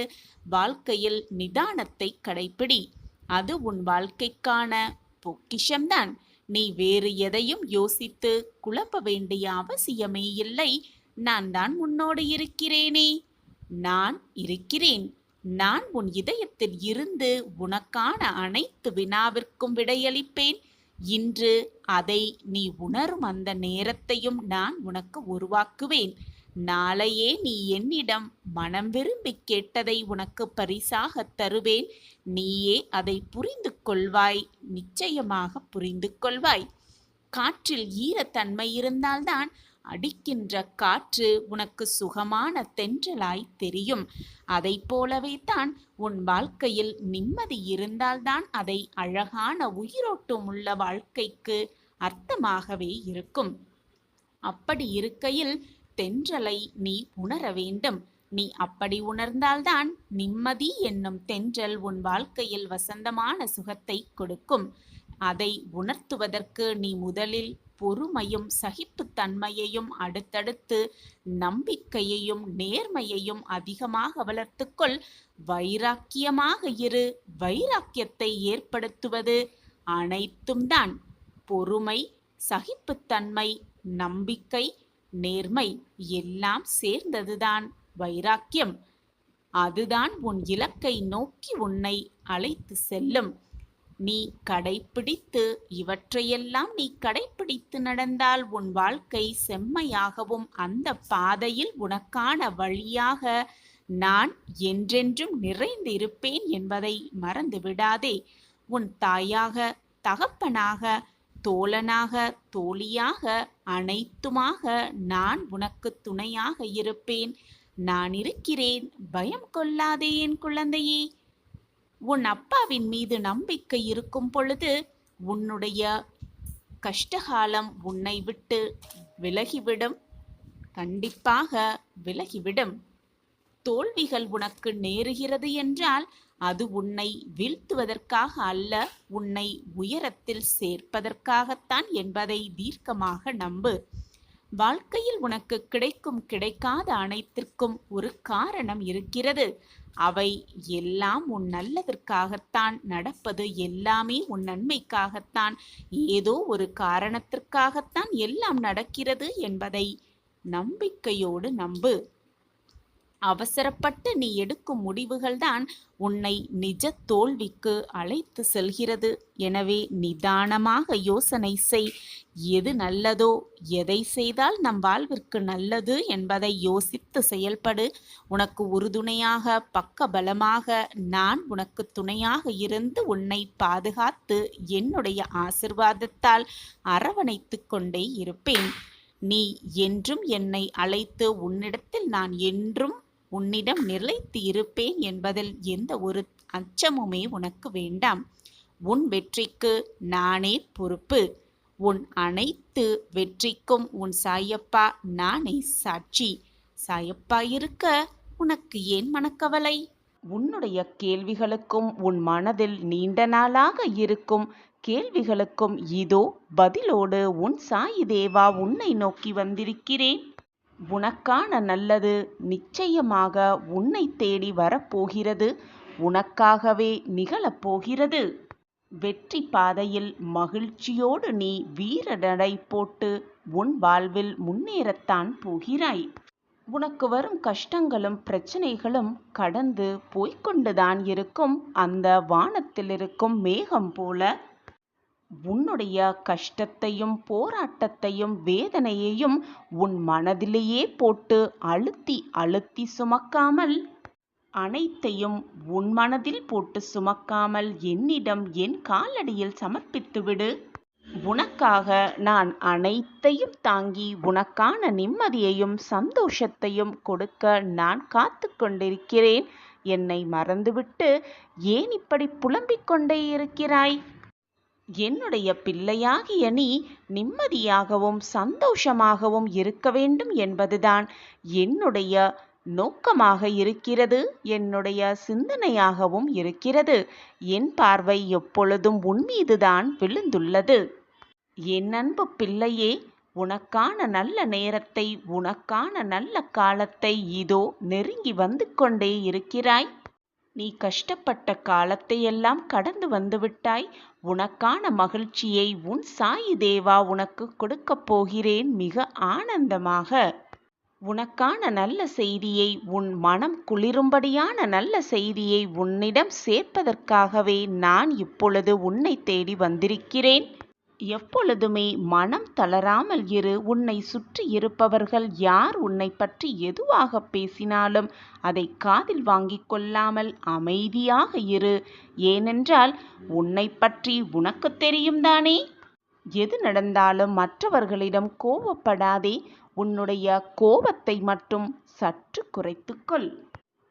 வாழ்க்கையில் நிதானத்தை கடைப்பிடி. அது உன் வாழ்க்கைக்கான பொக்கிஷம்தான். நீ வேறு எதையும் யோசித்து குழப்ப வேண்டிய அவசியமே இல்லை. நான் தான் உன்னோடு இருக்கிறேனே. நான் இருக்கிறேன். நான் உன் இதயத்தில் இருந்து உனக்கான அனைத்து வினாவிற்கும் விடையளிப்பேன். இன்று அதை நீ உணரும் அந்த நேரத்தையும் நான் உனக்கு உருவாக்குவேன். நாளையே நீ என்னிடம் மனம் விரும்பி கேட்டதை உனக்கு பரிசாக தருவேன். நீயே அதை புரிந்து கொள்வாய். நிச்சயமாக புரிந்து கொள்வாய். காற்றில் ஈரத்தன்மை இருந்தால்தான் அடிக்கின்ற காற்று உனக்கு சுகமான தென்றலாய் தெரியும். அதை போலவே தான் உன் வாழ்க்கையில் நிம்மதி இருந்தால்தான் அதை அழகான உயிரோட்டம் உள்ள வாழ்க்கைக்கு அர்த்தமாகவே இருக்கும். அப்படி இருக்கையில் தென்றலை நீ உணர வேண்டும். நீ அப்படி உணர்ந்தால்தான் நிம்மதி என்னும் தென்றல் உன் வாழ்க்கையில் வசந்தமான சுகத்தை கொடுக்கும். அதை உணர்த்துவதற்கு நீ முதலில் பொறுமையும் சகிப்புத்தன்மையையும், அடுத்தடுத்து நம்பிக்கையையும் நேர்மையையும் அதிகமாக வளர்த்துக்கொள். வைராக்கியமாக இரு. வைராக்கியத்தை ஏற்படுத்துவது அனைத்தும் தான். பொறுமை, சகிப்புத்தன்மை, நம்பிக்கை, நேர்மை எல்லாம் சேர்ந்ததுதான் வைராக்கியம். அதுதான் உன் இலக்கை நோக்கி உன்னை அழைத்து செல்லும். நீ கடைப்பிடித்து இவற்றையெல்லாம் நீ கடைப்பிடித்து நடந்தால் உன் வாழ்க்கை செம்மையாகவும் அந்த பாதையில் உனக்கான வழியாக நான் என்றென்றும் நிறைந்து இருப்பேன் என்பதை மறந்து விடாதே. உன் தாயாக, தகப்பனாக, தோழனாக, தோழியாக, அனைத்துமாக நான் உனக்கு துணையாக இருப்பேன். நான் இருக்கிறேன். பயம் கொள்ளாதே என் குழந்தையே. உன் அப்பாவின் மீது நம்பிக்கை இருக்கும் பொழுது உன்னுடைய கஷ்டகாலம் உன்னை விட்டு விலகிவிடும். கண்டிப்பாக விலகிவிடும். தோல்விகள் உனக்கு நேருகிறது என்றால் அது உன்னை வீழ்த்துவதற்காக அல்ல, உன்னை உயரத்தில் சேர்ப்பதற்காகத்தான் என்பதை தீர்க்கமாக நம்பு. வாழ்க்கையில் உனக்கு கிடைக்கும் கிடைக்காத அனைத்திற்கும் ஒரு காரணம் இருக்கிறது. அவை எல்லாம் உன் நல்லதற்காகத்தான் நடப்பது. எல்லாமே உன் நன்மைக்காகத்தான். ஏதோ ஒரு காரணத்திற்காகத்தான் எல்லாம் நடக்கிறது என்பதை நம்பிக்கையோடு நம்பு. அவசரப்பட்டு நீ எடுக்கும் முடிவுகள்தான் உன்னை நிஜ தோல்விக்கு அழைத்து செல்கிறது. எனவே நிதானமாக யோசனை செய். எது நல்லதோ, எதை செய்தால் நம் வாழ்விற்கு நல்லது என்பதை யோசித்து செயல்படு. உனக்கு உறுதுணையாக, பக்க பலமாக நான் உனக்கு துணையாக இருந்து உன்னை பாதுகாத்து என்னுடைய ஆசிர்வாதத்தால் அரவணைத்து கொண்டே இருப்பேன். நீ என்றும் என்னை அழைத்து உன்னிடத்தில் நான் என்றும் உன்னிடம் நிலைத்து இருப்பேன் என்பதில் எந்த ஒரு அச்சமுமே உனக்கு வேண்டாம். உன் வெற்றிக்கு நானே பொறுப்பு. உன் அனைத்து வெற்றிக்கும் உன் சாயப்பா நானே சாட்சி. சாயப்பா இருக்க உனக்கு ஏன் மனக்கவலை? உன்னுடைய கேள்விகளுக்கும் உன் மனதில் நீண்ட நாளாக இருக்கும் கேள்விகளுக்கும் இதோ பதிலோடு உன் சாயி தேவா உன்னை நோக்கி வந்திருக்கிறேன். உனக்கான நல்லது நிச்சயமாக உன்னை தேடி வரப்போகிறது. உனக்காகவே நிகழப்போகிறது. வெற்றி பாதையில் மகிழ்ச்சியோடு நீ வீர நடை போட்டு உன் வாழ்வில் முன்னேறத்தான் போகிறாய். உனக்கு வரும் கஷ்டங்களும் பிரச்சனைகளும் கடந்து போய்கொண்டுதான் இருக்கும். அந்த வானத்தில் இருக்கும் மேகம் போல உன்னுடைய கஷ்டத்தையும் போராட்டத்தையும் வேதனையையும் உன் மனதிலேயே போட்டு அழுத்தி அழுத்தி சுமக்காமல், அனைத்தையும் உன் மனதில் போட்டு சுமக்காமல் என்னிடம் என் காலடியில் சமர்ப்பித்துவிடு. உனக்காக நான் அனைத்தையும் தாங்கி உனக்கான நிம்மதியையும் சந்தோஷத்தையும் கொடுக்க நான் காத்து கொண்டிருக்கிறேன். என்னை மறந்துவிட்டு ஏன் இப்படி புலம்பிக் கொண்டே இருக்கிறாய்? என்னுடைய பிள்ளையாகிய நீ நிம்மதியாகவும் சந்தோஷமாகவும் இருக்க வேண்டும் என்பதுதான் என்னுடைய நோக்கமாக இருக்கிறது. என்னுடைய சிந்தனையாகவும் இருக்கிறது. என் பார்வை எப்பொழுதும் உன் மீதுதான் விழுந்துள்ளது. என் அன்பு பிள்ளையே, உனக்கான நல்ல நேரத்தை, உனக்கான நல்ல காலத்தை இதோ நெருங்கி வந்து கொண்டே இருக்கிறாய். நீ கஷ்டப்பட்ட காலத்தையெல்லாம் கடந்து வந்துவிட்டாய். உனக்கான மகிழ்ச்சியை உன் சாயி தேவா உனக்கு கொடுக்கப் போகிறேன் மிக ஆனந்தமாக. உனக்கான நல்ல செய்தியை, உன் மனம் குளிரும்படியான நல்ல செய்தியை உன்னிடம் சேர்ப்பதற்காகவே நான் இப்பொழுது உன்னை தேடி வந்திருக்கிறேன். எப்பொழுதுமே மனம் தளராமல் இரு. உன்னை சுற்றி இருப்பவர்கள் யார் உன்னை பற்றி எதுவாக பேசினாலும் அதை காதில் வாங்கிக் கொள்ளாமல் அமைதியாக இரு. ஏனென்றால் உன்னை பற்றி உனக்கு தெரியும் தானே. எது நடந்தாலும் மற்றவர்களிடம் கோபப்படாதே. உன்னுடைய கோபத்தை மட்டும் சற்று குறைத்துக்கொள்.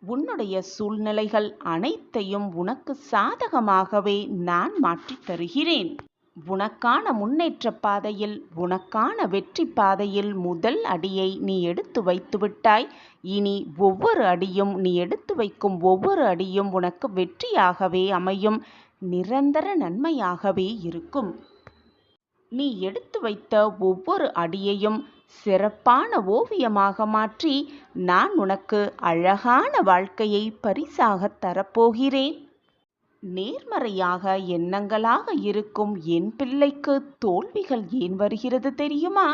உன்னுடைய சூழ்நிலைகள் அனைத்தையும் உனக்கு சாதகமாகவே நான் மாற்றித் தருகிறேன். உனக்கான முன்னேற்ற பாதையில், உனக்கான வெற்றி பாதையில் முதல் அடியை நீ எடுத்து வைத்துவிட்டாய். இனி ஒவ்வொரு அடியும், நீ எடுத்து வைக்கும் ஒவ்வொரு அடியும் உனக்கு வெற்றியாகவே அமையும். நிரந்தர நன்மையாகவே இருக்கும். நீ எடுத்து வைத்த ஒவ்வொரு அடியையும் சிறப்பான ஓவியமாக மாற்றி நான் உனக்கு அழகான வாழ்க்கையை பரிசாக தரப்போகிறேன். நேர்மறையாக எண்ணங்களாக இருக்கும் என் பிள்ளைக்கு தோல்விகள் ஏன் வருகிறது தெரியுமா?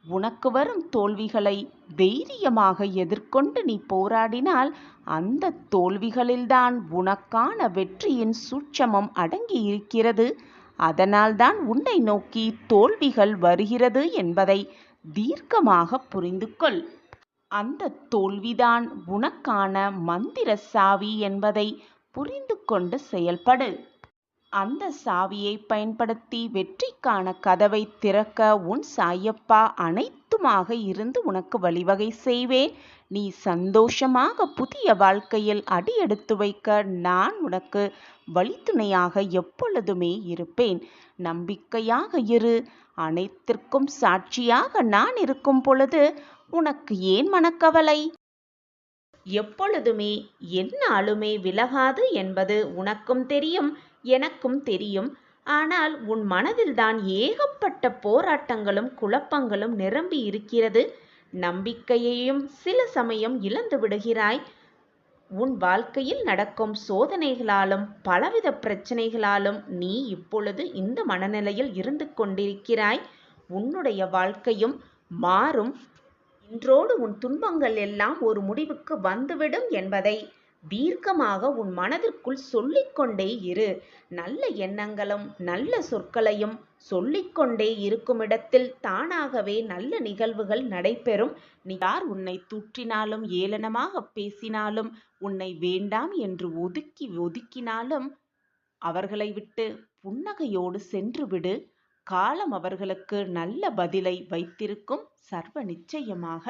உனக்கு வரும் தோல்விகளை தைரியமாக எதிர்கொண்டு நீ போராடினால் அந்த தோல்விகளில்தான் உனக்கான வெற்றியின் சூட்சமம் அடங்கி இருக்கிறது. அதனால்தான் உன்னை நோக்கி தோல்விகள் வருகிறது என்பதை தீர்க்கமாக புரிந்து கொள். அந்த தோல்விதான் உனக்கான மந்திர சாவி என்பதை புரிந்து கொண்டு செயல்படு. அந்த சாவியை பயன்படுத்தி வெற்றிக்கான கதவை திறக்க உன் சாயப்பா அனைத்துமாக இருந்து உனக்கு வழிவகை செய்வேன். நீ சந்தோஷமாக புதிய வாழ்க்கையில் அடியெடுத்து வைக்க நான் உனக்கு வழித்துணையாக எப்பொழுதுமே இருப்பேன். நம்பிக்கையாக இரு. அனைத்திற்கும் சாட்சியாக நான் இருக்கும் பொழுது உனக்கு ஏன் மனக்கவலை? எப்பொழுதுமே எந்நாளுமே விலகாது என்பது உனக்கும் தெரியும், எனக்கும் தெரியும். ஆனால் உன் மனதில்தான் ஏகப்பட்ட போராட்டங்களும் குழப்பங்களும் நிரம்பி இருக்கிறது. நம்பிக்கையையும் சில சமயம் இழந்து விடுகிறாய். உன் வாழ்க்கையில் நடக்கும் சோதனைகளாலும் பலவித பிரச்சனைகளாலும் நீ இப்பொழுது இந்த மனநிலையில் இருந்து கொண்டிருக்கிறாய். உன்னுடைய வாழ்க்கையும் மாறும். இன்றோடு உன் துன்பங்கள் எல்லாம் ஒரு முடிவுக்கு வந்துவிடும் என்பதை தீர்க்கமாக உன் மனதிற்குள் சொல்லிக்கொண்டே இரு. நல்ல எண்ணங்களும் நல்ல சொற்களையும் சொல்லிக்கொண்டே இருக்குமிடத்தில் தானாகவே நல்ல நிகழ்வுகள் நடைபெறும். நீ யார் உன்னை தூற்றினாலும், ஏளனமாக பேசினாலும், உன்னை வேண்டாம் என்று ஒதுக்கினாலும் அவர்களை விட்டு புன்னகையோடு சென்றுவிடு. காலம் அவர்களுக்கு நல்ல பதிலை வைத்திருக்கும் சர்வ நிச்சயமாக.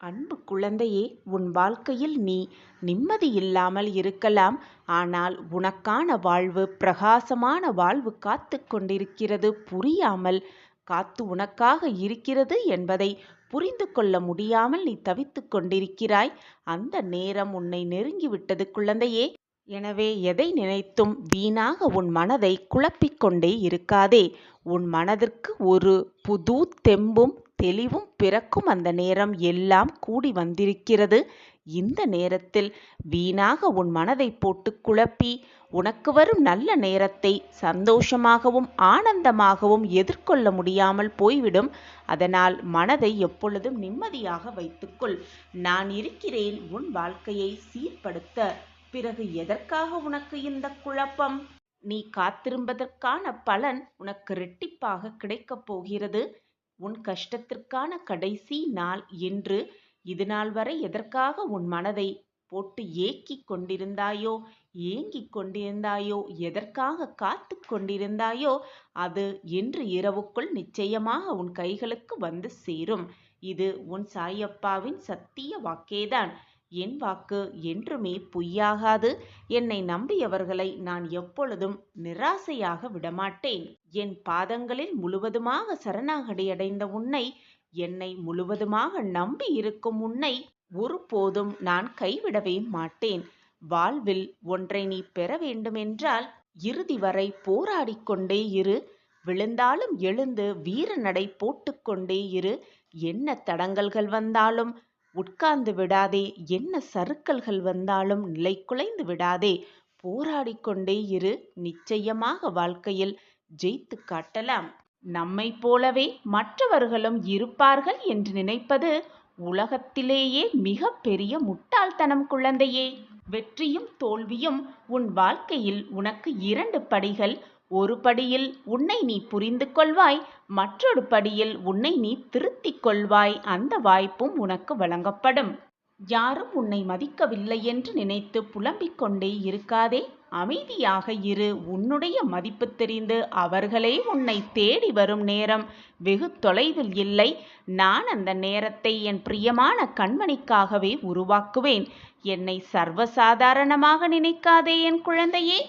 அன்பு குழந்தையே, உன் வாழ்க்கையில் நீ நிம்மதியில்லாமல் இருக்கலாம். ஆனால் உனக்கான வாழ்வு, பிரகாசமான வாழ்வு காத்து கொண்டிருக்கிறது. புரியாமல் காத்து உனக்காக இருக்கிறது என்பதை புரிந்து கொள்ள முடியாமல் நீ தவித்து கொண்டிருக்கிறாய். அந்த நேரம் உன்னை நெருங்கிவிட்டது குழந்தையே. எனவே எதை நினைத்தும் வீணாக உன் மனதை குழப்பிக்கொண்டே இருக்காதே. உன் மனதிற்கு ஒரு புது தெம்பும் தெளிவும் பிறக்கும் அந்த நேரம் எல்லாம் கூடி வந்திருக்கிறது. இந்த நேரத்தில் வீணாக உன் மனதை போட்டு குழப்பி உனக்கு வரும் நல்ல நேரத்தை சந்தோஷமாகவும் ஆனந்தமாகவும் எதிர்கொள்ள முடியாமல் போய்விடும். அதனால் மனதை எப்பொழுதும் நிம்மதியாக வைத்துக்கொள். நான் இருக்கிறேன் உன் வாழ்க்கையை சீர்படுத்த. பிறகு எதற்காக உனக்கு இந்த குழப்பம்? நீ காத்திருப்பதற்கான பலன் உனக்கு இரட்டிப்பாக கிடைக்கப் போகிறது. உன் கஷ்டத்திற்கான கடைசி நாள் என்று இதுநாள் வரை எதற்காக உன் மனதை போட்டு ஏக்கிக் கொண்டிருந்தாயோ, ஏங்கிக் கொண்டிருந்தாயோ, எதற்காக காத்து கொண்டிருந்தாயோ அது இன்று இரவுக்குள் நிச்சயமாக உன் கைகளுக்கு வந்து சேரும். இது உன் சாயப்பாவின் சத்திய வாக்கேதான். என் வாக்கு என்றுமே பொய்யாகாது. என்னை நம்பியவர்களை நான் எப்பொழுதும் நிராசையாக விடமாட்டேன். என் பாதங்களில் முழுவதுமாக சரணாகதியடைந்த உன்னை, என்னை முழுவதுமாக நம்பி இருக்கும் உன்னை ஒருபோதும் நான் கைவிடவே மாட்டேன். வாழ்வில் ஒன்றை நீ பெற வேண்டுமென்றால் இறுதி வரை போராடிக்கொண்டே இரு. விழுந்தாலும் எழுந்து வீர நடை போட்டுக்கொண்டே இரு. என்ன தடங்கல்கள் வந்தாலும் உட்கார்ந்து விடாதே. என்ன சறுக்கல்கள் வந்தாலும் நிலை குலைந்து விடாதே. போராடிக்கொண்டே இரு. நிச்சயமாக வாழ்க்கையில் ஜெயித்து காட்டலாம். நம்மை போலவே மற்றவர்களும் இருப்பார்கள் என்று நினைப்பது உலகத்திலேயே மிக பெரிய முட்டாள்தனம் குழந்தையே. வெற்றியும் தோல்வியும் உன் வாழ்க்கையில் உனக்கு 2 படிகள். ஒரு படியில் உன்னை நீ புரிந்து கொள்வாய், மற்றொரு படியில் உன்னை நீ திருத்திக் கொள்வாய். அந்த வாய்ப்பும் உனக்கு வழங்கப்படும். யாரும் உன்னை மதிக்கவில்லை என்று நினைத்து புலம்பிக் கொண்டே இருக்காதே. அமைதியாக இரு. உன்னுடைய மதிப்பு தெரிந்து அவர்களே உன்னை தேடி வரும் நேரம் வெகு தொலைவில் இல்லை. நான் அந்த நேரத்தை என் பிரியமான கண்மணிக்காகவே உருவாக்குவேன். என்னை சர்வசாதாரணமாக நினைக்காதே என் குழந்தையே.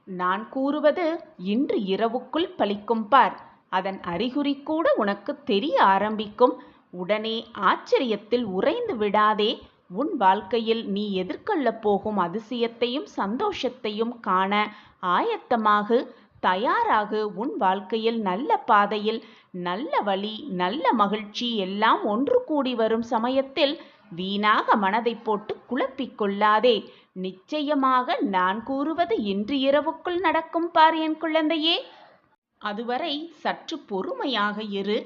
நான் கூறுவது இன்று இரவுக்குள் பலிக்கும் பார். அதன் அறிகுறி கூட உனக்கு தெரிய ஆரம்பிக்கும். உடனே ஆச்சரியத்தில் உறைந்து விடாதே. உன் வாழ்க்கையில் நீ எதிர்கொள்ளப் போகும் அதிசயத்தையும் சந்தோஷத்தையும் காண ஆயத்தமாகு. தயாராகு. உன் வாழ்க்கையில் நல்ல பாதையில் நல்ல வழி நல்ல மகிழ்ச்சி எல்லாம் ஒன்று கூடி வரும் சமயத்தில் வீணாக மனதை போட்டு குழப்பிக் கொள்ளாதே. நிச்சயமாக நான் கூறுவது இன்று இரவுக்குள் நடக்கும் பார் என் குழந்தையே. அதுவரை சற்று பொறுமையாக இரு.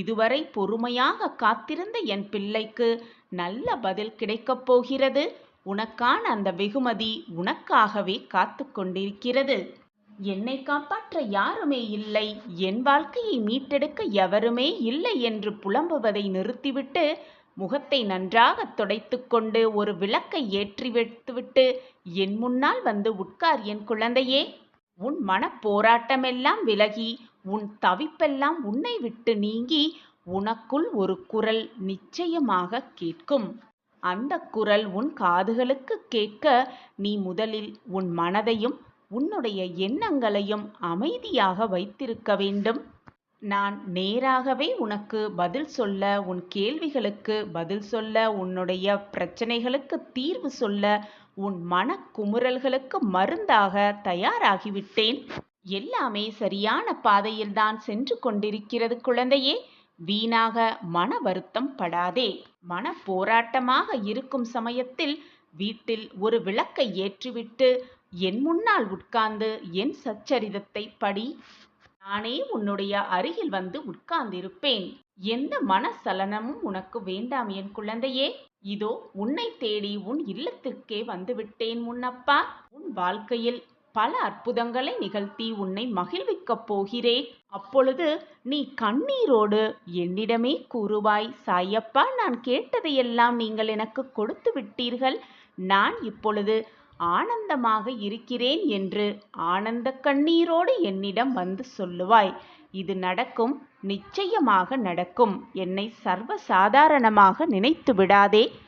இதுவரை பொறுமையாக காத்திருந்த என் பிள்ளைக்கு நல்ல பதில் கிடைக்கப் போகிறது. உனக்கான அந்த வெகுமதி உனக்காகவே காத்து கொண்டிருக்கிறது. என்னை காப்பாற்ற யாருமே இல்லை, என் வாழ்க்கையை மீட்டெடுக்க எவருமே இல்லை என்று புலம்புவதை நிறுத்திவிட்டு முகத்தை நன்றாக துடைத்து கொண்டு ஒரு விளக்கை ஏற்றி வைத்துவிட்டு என் முன்னால் வந்து உட்கார் என் குழந்தையே. உன் மனப்போராட்டமெல்லாம் விலகி உன் தவிப்பெல்லாம் உன்னை விட்டு நீங்கி உனக்குள் ஒரு குரல் நிச்சயமாக கேட்கும். அந்த குரல் உன் காதுகளுக்கு கேட்க நீ முதலில் உன் மனதையும் உன்னுடைய எண்ணங்களையும் அமைதியாக வைத்திருக்க வேண்டும். நான் நேராகவே உனக்கு பதில் சொல்ல, உன் கேள்விகளுக்கு பதில் சொல்ல, உன்னுடைய பிரச்சனைகளுக்கு தீர்வு சொல்ல, உன் மனக்குமுறல்களுக்கு மருந்தாக தயாராகிவிட்டேன். எல்லாமே சரியான பாதையில்தான் சென்று கொண்டிருக்கிறது குழந்தையே. வீணாக மன வருத்தம் படாதே. மன போராட்டமாக இருக்கும் சமயத்தில் வீட்டில் ஒரு விளக்கை ஏற்றிவிட்டு என் முன்னால் உட்கார்ந்து என் சச்சரிதத்தை படி. நானே உன்னுடைய அருகில் வந்து உட்கார்ந்திருப்பேன். எந்த மனசலனமும் உனக்கு வேண்டாம் என் குழந்தையே. இதோ உன்னை தேடி உன் இல்லத்திற்கே வந்துவிட்டேன் முன்னப்பா. உன் வாழ்க்கையில் பல அற்புதங்களை நிகழ்த்தி உன்னை மகிழ்விக்கப் போகிறேன். அப்பொழுது நீ கண்ணீரோடு என்னிடமே கூறுவாய், சாயப்பா, நான் கேட்டதையெல்லாம் நீங்கள் எனக்கு கொடுத்து விட்டீர்கள். நான் இப்பொழுது ஆனந்தமாக இருக்கிறேன் என்று ஆனந்த கண்ணீரோடு என்னிடம் வந்து சொல்லுவாய். இது நடக்கும், நிச்சயமாக நடக்கும். என்னை சர்வசாதாரணமாக நினைத்து விடாதே.